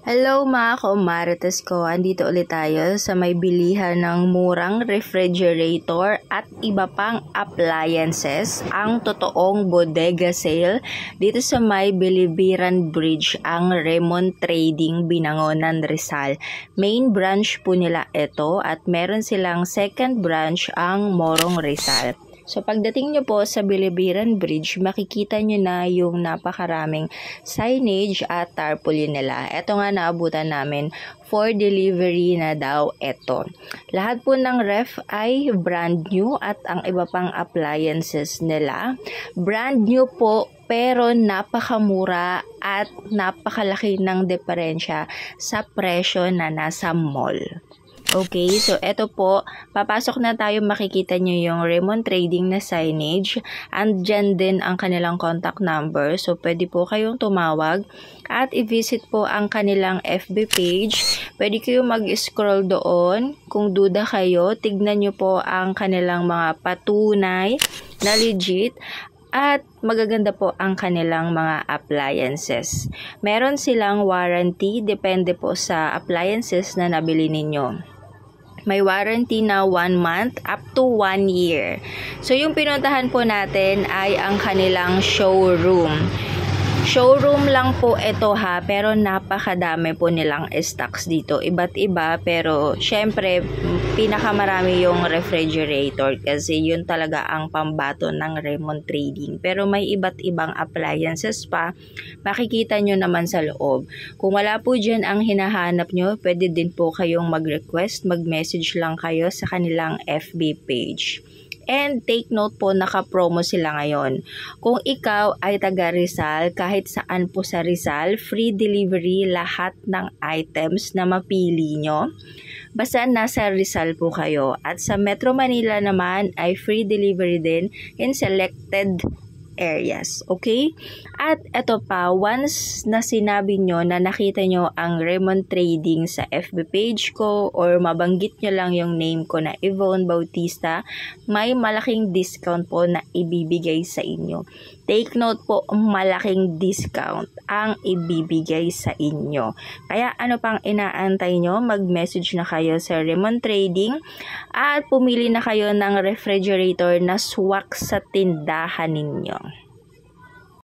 Hello mga kumarites ko, andito ulit tayo sa may bilihan ng murang refrigerator at iba pang appliances, ang totoong bodega sale dito sa may Bilibiran Bridge, ang Raymond Trading, Binangonan, Rizal. Main branch po nila ito at meron silang second branch ang Morong Rizal. So pagdating nyo po sa Bilibiran Bridge, makikita nyo na yung napakaraming signage at tarpaulin nila. Ito nga naabutan namin, for delivery na daw ito. Lahat po ng ref ay brand new at ang iba pang appliances nila brand new po, pero napakamura at napakalaki ng diferensya sa presyo na nasa mall. Okay, so eto po, papasok na tayo, makikita nyo yung Raymond Trading na signage. Andyan din ang kanilang contact number, so pwede po kayong tumawag at i-visit po ang kanilang FB page. Pwede kayong mag-scroll doon. Kung duda kayo, tignan nyo po ang kanilang mga patunay na legit. At magaganda po ang kanilang mga appliances. Meron silang warranty, depende po sa appliances na nabili ninyo. May warranty na 1 month up to 1 year. So yung pinuntahan po natin ay ang kanilang showroom. Showroom lang po ito ha, pero napakadami po nilang stocks dito. Iba't iba, pero syempre pinakamarami yung refrigerator kasi yun talaga ang pambato ng Raymond Trading. Pero may iba't ibang appliances pa, makikita nyo naman sa loob. Kung wala po dyan ang hinahanap nyo, pwede din po kayong mag-request, mag-message lang kayo sa kanilang FB page. And take note po, naka-promo sila ngayon. Kung ikaw ay taga Rizal, kahit saan po sa Rizal, free delivery lahat ng items na mapili nyo. Basta nasa Rizal po kayo. At sa Metro Manila naman ay free delivery din in selected areas. Okay? At ito pa, once na sinabi nyo na nakita nyo ang Raymond Trading sa FB page ko or mabanggit nyo lang yung name ko na Yvonne Bautista, may malaking discount po na ibibigay sa inyo. Take note po, malaking discount ang ibibigay sa inyo. Kaya ano pang inaantay nyo? Mag-message na kayo sa Raymond Trading at pumili na kayo ng refrigerator na swak sa tindahan ninyo.